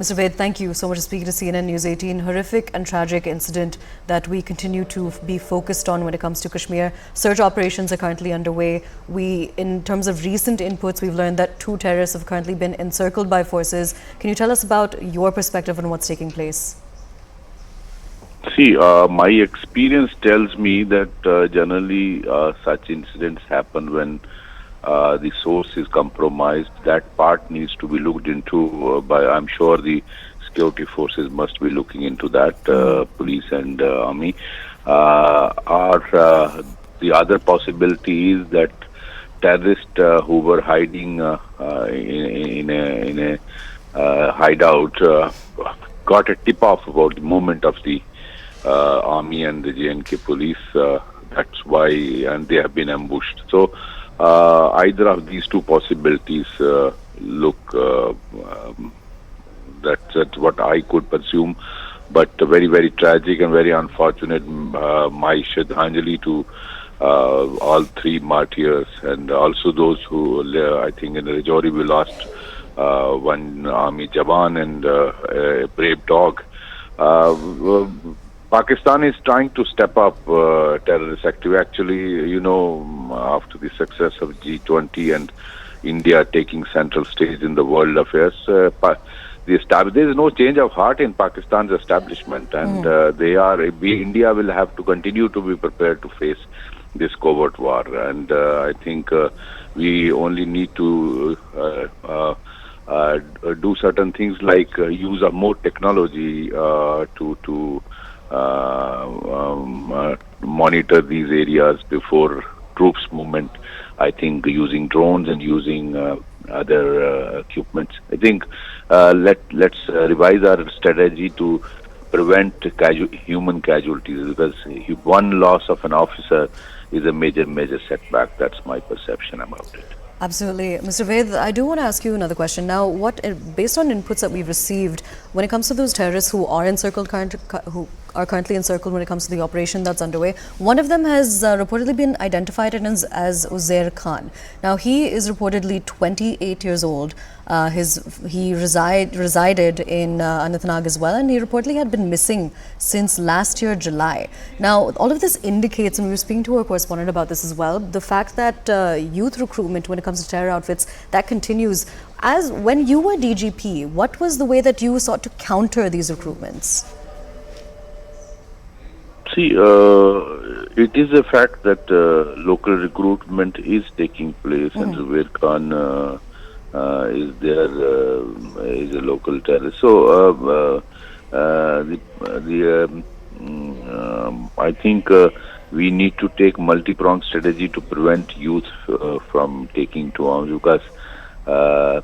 Mr. Ved, thank you so much for speaking to CNN News 18. Horrific and tragic incident that we continue to be focused on when it comes to Kashmir. Search operations are currently underway. In terms of recent inputs, we've learned that 2 terrorists have currently been encircled by forces. Can you tell us about your perspective on what's taking place? See, my experience tells me that generally such incidents happen when the source is compromised. That part needs to be looked into by, I'm sure the security forces must be looking into that, police and army. The other possibility is that terrorists who were hiding in a hideout got a tip-off about the movement of the army and the J&K police. That's why, and they have been ambushed. So either of these two possibilities look. That's what I could presume, but very, very tragic and very unfortunate. My Shraddhanjali to all 3 martyrs, and also those who, I think in Rajouri we lost 1 army Jawan and a brave dog. Pakistan is trying to step up terrorist activity. Actually, after the success of G20 and India taking central stage in the world affairs, there is no change of heart in Pakistan's establishment, and India will have to continue to be prepared to face this covert war. And I think we only need to do certain things like use of more technology to monitor these areas before troops movement. I think using drones and using other equipments. I think let's revise our strategy to prevent human casualties, because one loss of an officer is a major setback. That's my perception about it. Absolutely. Mr. Ved, I do want to ask you another question. Now, based on inputs that we've received, when it comes to those terrorists who are currently encircled when it comes to the operation that's underway, one of them has reportedly been identified as Uzair Khan. Now, he is reportedly 28 years old. He resided in Anantnag as well, and he reportedly had been missing since last year, July. Now, all of this indicates, and we were speaking to a correspondent about this as well, the fact that youth recruitment when it comes to terror outfits, that continues. As when you were DGP, what was the way that you sought to counter these recruitments? See, it is a fact that local recruitment is taking place, and Zubair Khan is there, is a local terrorist. So, I think we need to take multi-pronged strategy to prevent youth from taking to arms, because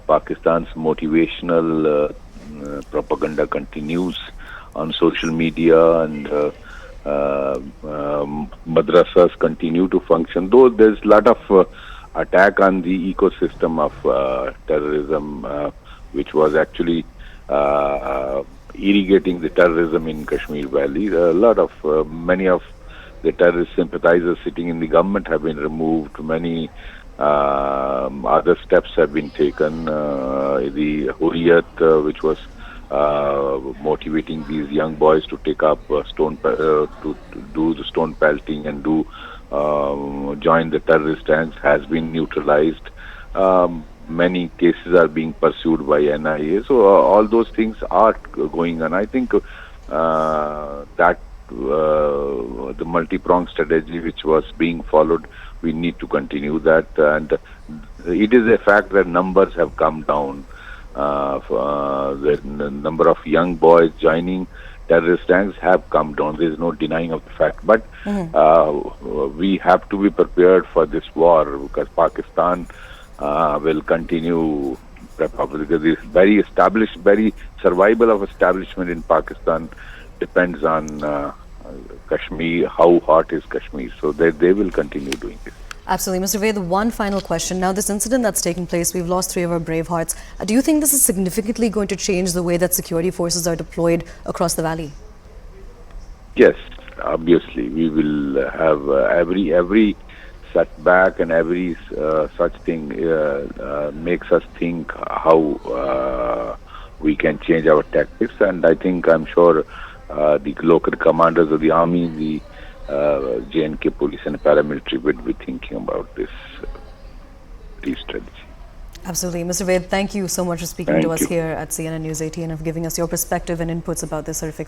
Pakistan's motivational propaganda continues on social media, and madrasas continue to function, though there's a lot of attack on the ecosystem of terrorism, which was actually irrigating the terrorism in Kashmir Valley. Many of the terrorist sympathizers sitting in the government have been removed. Many other steps have been taken. The Hurriyat, which was motivating these young boys to take up to do the stone pelting and join the terrorist ranks, has been neutralized. Many cases are being pursued by NIA. So all those things are going on. I think that the multi-pronged strategy which was being followed, we need to continue that. And it is a fact that numbers have come down. The number of young boys joining terrorist ranks have come down. There is no denying of the fact. But we have to be prepared for this war, because Pakistan will continue, because this very survival of establishment in Pakistan depends on Kashmir, how hot is Kashmir. So they will continue doing this. Absolutely. Mr. Ved, one final question. Now, this incident that's taken place, we've lost 3 of our brave hearts. Do you think this is significantly going to change the way that security forces are deployed across the valley? Yes, obviously. We will have every setback and every such thing makes us think we can change our tactics. And I'm sure the local commanders of the army, the J&K police and paramilitary will be thinking about this strategy. Absolutely. Mr. Ved, thank you so much for speaking to us here at CNN News 18 and for giving us your perspective and inputs about this horrific